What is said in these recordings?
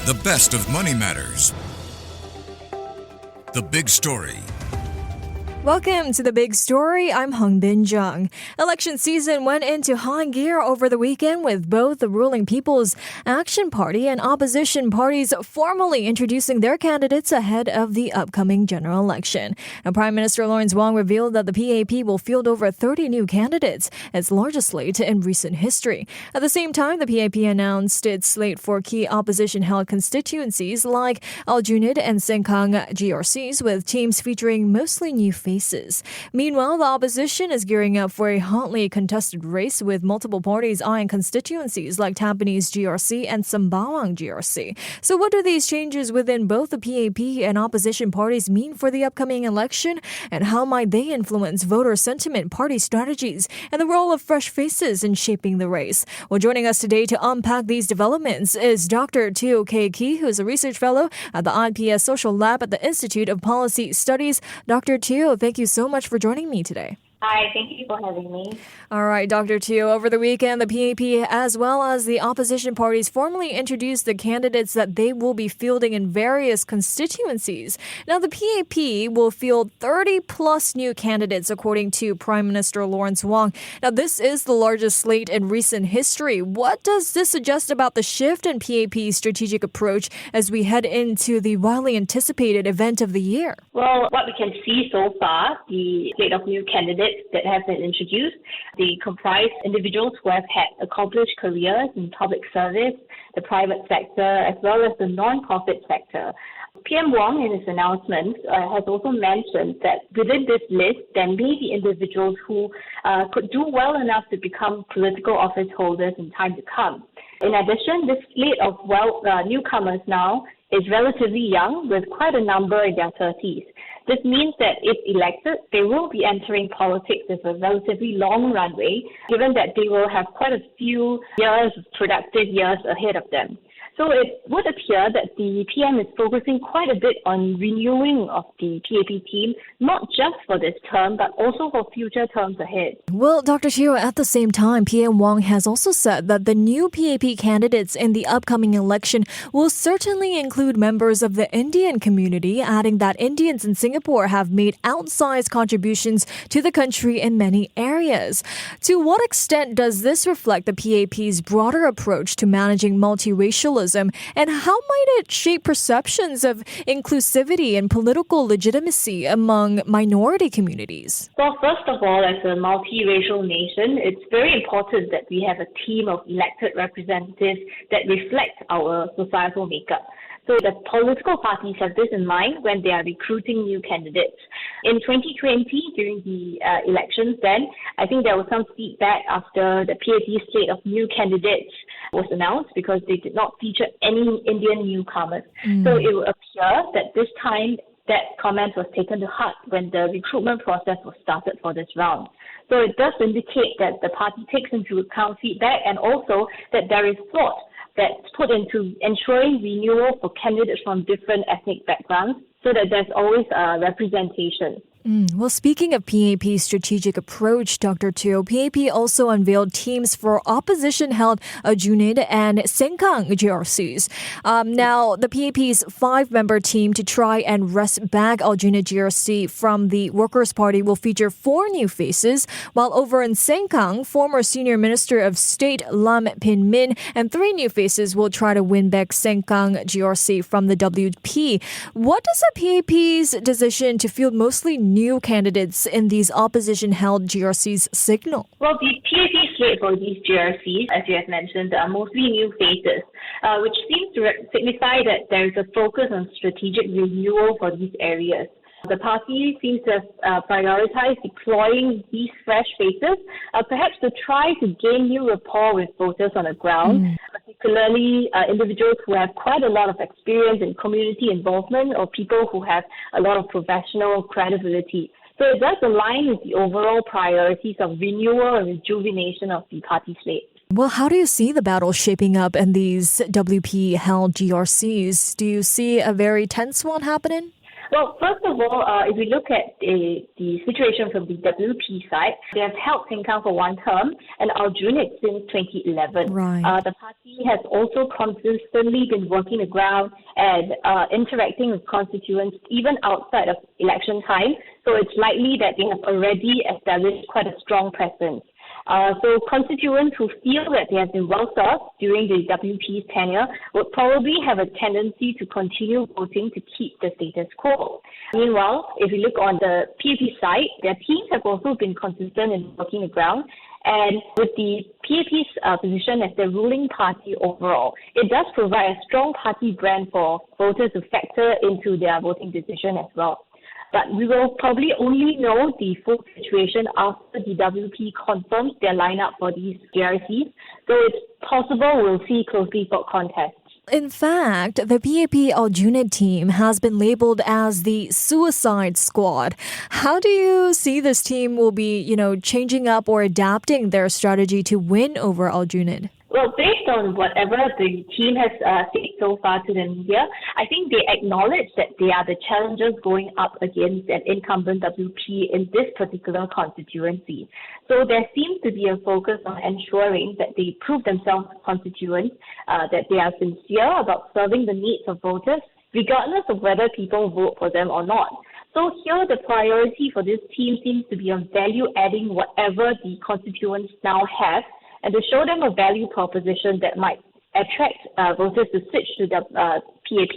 The best of Money Matters. The Big Story. Welcome to The Big Story. I'm Hongbin Jeong. Election season went into high gear over the weekend with both the ruling People's Action Party and opposition parties formally introducing their candidates ahead of the upcoming general election. Now, Prime Minister Lawrence Wong revealed that the PAP will field over 30 new candidates, its largest slate in recent history. At the same time, the PAP announced its slate for key opposition-held constituencies like Aljunied and Sengkang GRCs, with teams featuring mostly new faces. Meanwhile, the opposition is gearing up for a hotly contested race with multiple parties eyeing constituencies like Tampines GRC and Sembawang GRC. So what do these changes within both the PAP and opposition parties mean for the upcoming election? And how might they influence voter sentiment, party strategies, and the role of fresh faces in shaping the race? Well, joining us today to unpack these developments is Dr. Teo Kay Key, who is a research fellow at the IPS Social Lab at the Institute of Policy Studies. Dr. Teo, thank you so much for joining me today. Hi, thank you for having me. All right, Dr. Teo, over the weekend, the PAP as well as the opposition parties formally introduced the candidates that they will be fielding in various constituencies. Now, the PAP will field 30 plus new candidates, according to Prime Minister Lawrence Wong. Now, this is the largest slate in recent history. What does this suggest about the shift in PAP's strategic approach as we head into the widely anticipated event of the year? Well, what we can see so far, the slate of new candidates that have been introduced, they comprise individuals who have had accomplished careers in public service, the private sector, as well as the non-profit sector. PM Wong, in his announcement, has also mentioned that within this list, there may be individuals who could do well enough to become political office holders in time to come. In addition, this slate of newcomers now is relatively young, with quite a number in their 30s. This means that if elected, they will be entering politics with a relatively long runway, given that they will have quite a few years, productive years ahead of them. So it would appear that the PM is focusing quite a bit on renewing of the PAP team, not just for this term, but also for future terms ahead. Well, Dr. Teo, at the same time, PM Wong has also said that the new PAP candidates in the upcoming election will certainly include members of the Indian community, adding that Indians in Singapore have made outsized contributions to the country in many areas. To what extent does this reflect the PAP's broader approach to managing multiracialism? And how might it shape perceptions of inclusivity and political legitimacy among minority communities? Well, first of all, as a multiracial nation, it's very important that we have a team of elected representatives that reflect our societal makeup. So the political parties have this in mind when they are recruiting new candidates. In 2020, during the elections then, I think there was some feedback after the PAP slate of new candidates was announced because they did not feature any Indian newcomers. So it will appear that this time that comment was taken to heart when the recruitment process was started for this round. So it does indicate that the party takes into account feedback and also that there is thought that's put into ensuring renewal for candidates from different ethnic backgrounds so that there's always a representation. Well, speaking of PAP's strategic approach, Dr. Teo, PAP also unveiled teams for opposition-held Aljunied and Sengkang GRCs. Now, the PAP's 5-member team to try and wrest back Aljunied GRC from the Workers' Party will feature 4 new faces, while over in Sengkang, former Senior Minister of State Lam Pin Min and 3 new faces will try to win back Sengkang GRC from the WP. What does the PAP's decision to field mostly new candidates in these opposition-held GRCs signal? Well, the PAP slate for these GRCs, as you have mentioned, are mostly new faces, which seems to signify that there is a focus on strategic renewal for these areas. The party seems to have prioritized deploying these fresh faces, perhaps to try to gain new rapport with voters on the ground, particularly individuals who have quite a lot of experience in community involvement or people who have a lot of professional credibility. So it does align with the overall priorities of renewal and rejuvenation of the party slate. Well, how do you see the battle shaping up in these WP-held GRCs? Do you see a very tense one happening? Well, first of all, if we look at the situation from the WP side, they have held Sengkang for one term and Aljunied since 2011. Right. The party has also consistently been working the ground and interacting with constituents even outside of election time. So it's likely that they have already established quite a strong presence. So constituents who feel that they have been well served during the WP's tenure would probably have a tendency to continue voting to keep the status quo. Meanwhile, if you look on the PAP side, their teams have also been consistent in working the ground. And with the PAP's position as the ruling party overall, it does provide a strong party brand for voters to factor into their voting decision as well. But we will probably only know the full situation after the WP confirms their lineup for these GRCs. So it's possible we'll see closely fought contests. In fact, the PAP Aljunied team has been labeled as the suicide squad. How do you see this team will be, changing up or adapting their strategy to win over Aljunied? Well, based on whatever the team has said so far to the media, I think they acknowledge that they are the challengers going up against an incumbent WP in this particular constituency. So there seems to be a focus on ensuring that they prove themselves constituents, that they are sincere about serving the needs of voters, regardless of whether people vote for them or not. So here the priority for this team seems to be on value adding whatever the constituents now have, and to show them a value proposition that might attract voters to switch to the PAP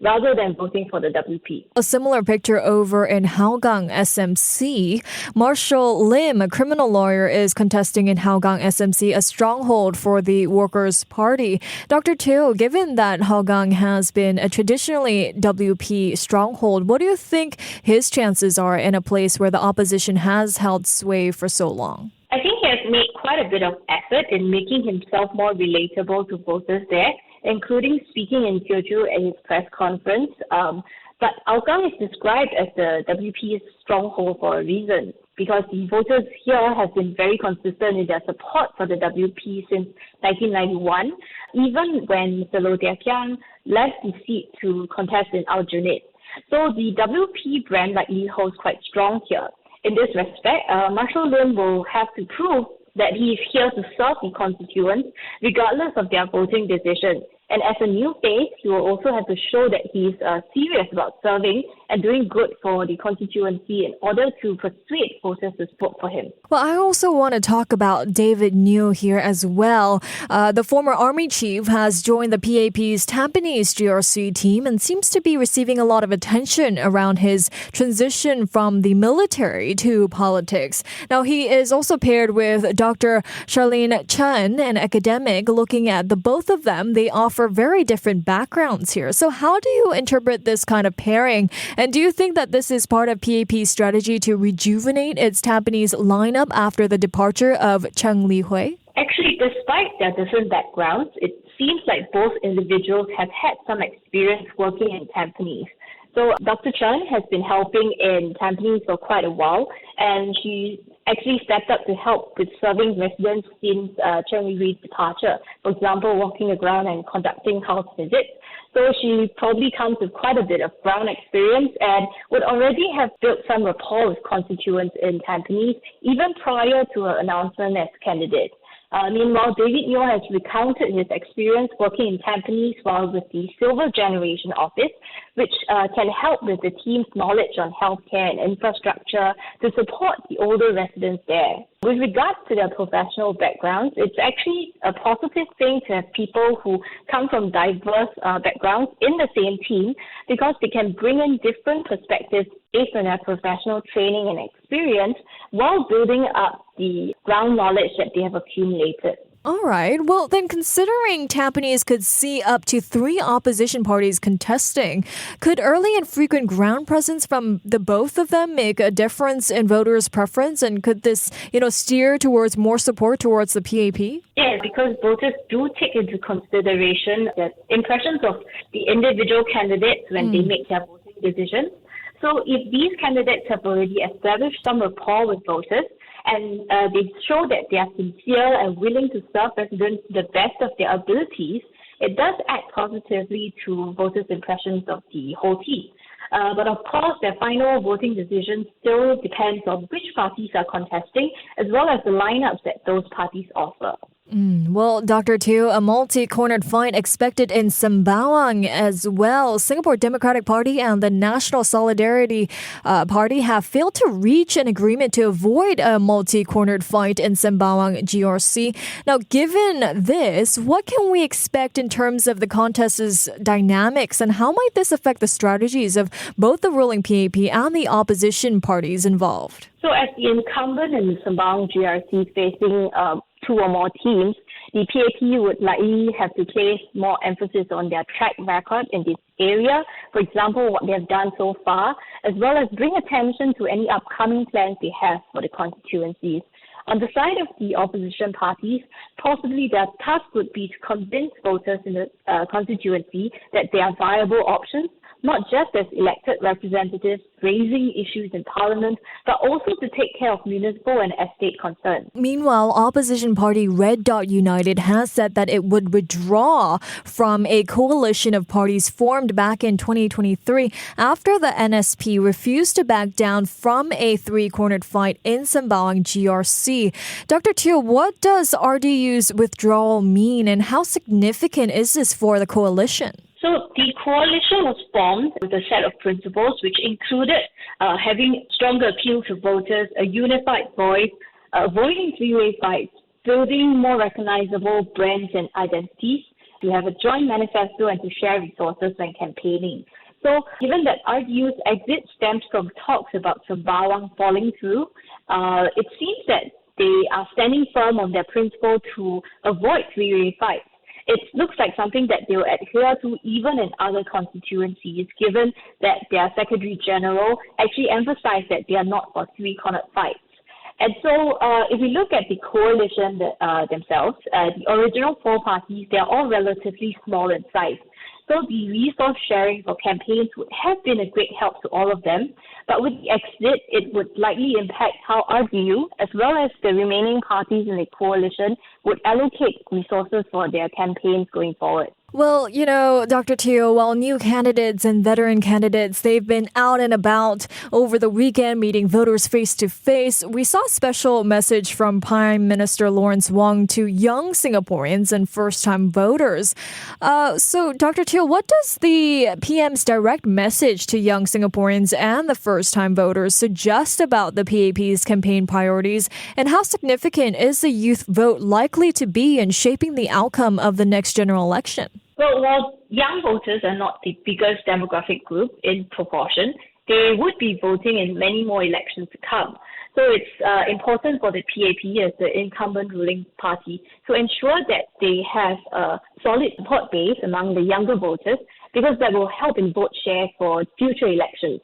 rather than voting for the WP. A similar picture over in Hougang SMC. Marshall Lim, a criminal lawyer, is contesting in Hougang SMC, a stronghold for the Workers' Party. Dr. Teo, given that Hougang has been a traditionally WP stronghold, what do you think his chances are in a place where the opposition has held sway for so long? I think he has made quite a bit of effort in making himself more relatable to voters there, including speaking in Teochew at his press conference. But Hougang is described as the WP's stronghold for a reason, because the voters here have been very consistent in their support for the WP since 1991, even when Mr. Low Tia Kiang left the seat to contest in Aljunied. So the WP brand likely holds quite strong here. In this respect, Marshall Lim will have to prove that he is here to serve the constituents, regardless of their voting decision. And as a new face, he will also have to show that he's serious about serving and doing good for the constituency in order to persuade voters to vote for him. Well, I also want to talk about David Neo here as well. The former army chief has joined the PAP's Tampines GRC team and seems to be receiving a lot of attention around his transition from the military to politics. Now, he is also paired with Dr. Charlene Chen, an academic. Looking at the both of them, they offer very different backgrounds here. So how do you interpret this kind of pairing? And do you think that this is part of PAP's strategy to rejuvenate its Tampines lineup after the departure of Cheng Li-Hui? Actually, despite their different backgrounds, it seems like both individuals have had some experience working in Tampines. So Dr. Chen has been helping in Tampines for quite a while, and she actually stepped up to help with serving residents since Cheng Li-Hui's departure. For example, walking the ground and conducting house visits. So she probably comes with quite a bit of ground experience and would already have built some rapport with constituents in Tampines, even prior to her announcement as candidate. Meanwhile, David Neo has recounted his experience working in Tampines while with the Silver Generation Office, which can help with the team's knowledge on healthcare and infrastructure to support the older residents there. With regards to their professional backgrounds, it's actually a positive thing to have people who come from diverse backgrounds in the same team, because they can bring in different perspectives based on their professional training and experience while building up the ground knowledge that they have accumulated. All right. Well, then considering Tampines could see up to 3 opposition parties contesting, could early and frequent ground presence from the both of them make a difference in voters' preference? And could this, steer towards more support towards the PAP? Yes, because voters do take into consideration the impressions of the individual candidates when they make their voting decisions. So if these candidates have already established some rapport with voters, and they show that they are sincere and willing to serve residents to the best of their abilities, it does add positively to voters' impressions of the whole team. But of course, their final voting decision still depends on which parties are contesting, as well as the lineups that those parties offer. Well, Dr. Teo, a multi-cornered fight expected in Sembawang as well. Singapore Democratic Party and the National Solidarity Party have failed to reach an agreement to avoid a multi-cornered fight in Sembawang GRC. Now, given this, what can we expect in terms of the contest's dynamics, and how might this affect the strategies of both the ruling PAP and the opposition parties involved? So as the incumbent in Sembawang GRC facing two or more teams, the PAP would likely have to place more emphasis on their track record in this area, for example, what they have done so far, as well as bring attention to any upcoming plans they have for the constituencies. On the side of the opposition parties, possibly their task would be to convince voters in the constituency that they are viable options, not just as elected representatives raising issues in Parliament, but also to take care of municipal and estate concerns. Meanwhile, opposition party Red Dot United has said that it would withdraw from a coalition of parties formed back in 2023 after the NSP refused to back down from a three-cornered fight in Sembawang GRC. Dr. Teo, what does RDU's withdrawal mean, and how significant is this for the coalition? So the coalition was formed with a set of principles which included having stronger appeal to voters, a unified voice, avoiding three-way fights, building more recognizable brands and identities, to have a joint manifesto and to share resources when campaigning. So given that RDU's exit stems from talks about Sembawang falling through, it seems that they are standing firm on their principle to avoid three-way fights. It looks like something that they will adhere to even in other constituencies, given that their Secretary General actually emphasized that they are not for three-cornered fights. And so if we look at the coalition themselves, the original four parties, they are all relatively small in size. So the resource sharing for campaigns would have been a great help to all of them. But with the exit, it would likely impact how RDU, as well as the remaining parties in the coalition, would allocate resources for their campaigns going forward. Well, you know, Dr. Teo, while new candidates and veteran candidates, they've been out and about over the weekend meeting voters face to face. We saw a special message from Prime Minister Lawrence Wong to young Singaporeans and first-time voters. So, Dr. Teo, what does the PM's direct message to young Singaporeans and the first-time voters suggest about the PAP's campaign priorities, and how significant is the youth vote likely to be in shaping the outcome of the next general election? Well, while young voters are not the biggest demographic group in proportion, they would be voting in many more elections to come. So it's important for the PAP as the incumbent ruling party to ensure that they have a solid support base among the younger voters, because that will help in vote share for future elections.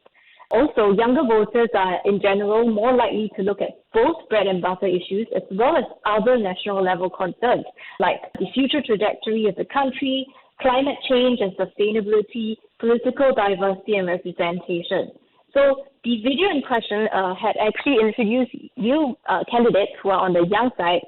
Also, younger voters are in general more likely to look at both bread and butter issues as well as other national level concerns like the future trajectory of the country, climate change and sustainability, political diversity and representation. So the video in question had actually introduced new candidates who are on the young side,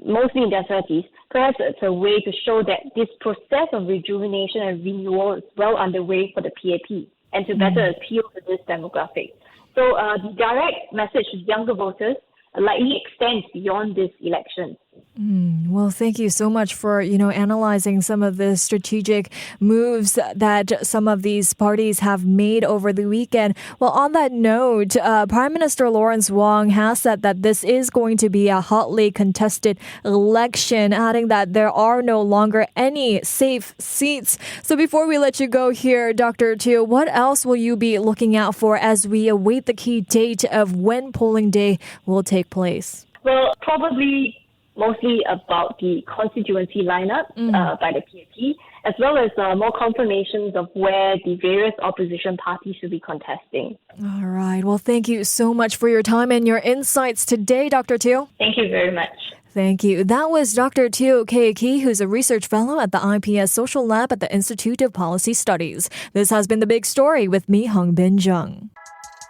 mostly in their 30s. Perhaps it's a way to show that this process of rejuvenation and renewal is well underway for the PAP and to better appeal to this demographic. So the direct message to younger voters likely extends beyond this election. Well, thank you so much for, analyzing some of the strategic moves that some of these parties have made over the weekend. Well, on that note, Prime Minister Lawrence Wong has said that this is going to be a hotly contested election, adding that there are no longer any safe seats. So before we let you go here, Dr. Teo, what else will you be looking out for as we await the key date of when polling day will take place? Well, probably mostly about the constituency lineup by the PAP, as well as more confirmations of where the various opposition parties should be contesting. All right. Well, thank you so much for your time and your insights today, Dr. Teo. Thank you very much. Thank you. That was Dr. Teo Kay Key, who's a research fellow at the IPS Social Lab at the Institute of Policy Studies. This has been The Big Story with me, Hongbin Jeong.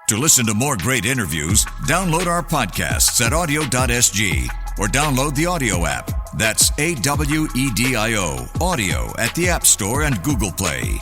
To listen to more great interviews, download our podcasts at audio.sg or download the audio app. That's AWEDIO, audio at the App Store and Google Play.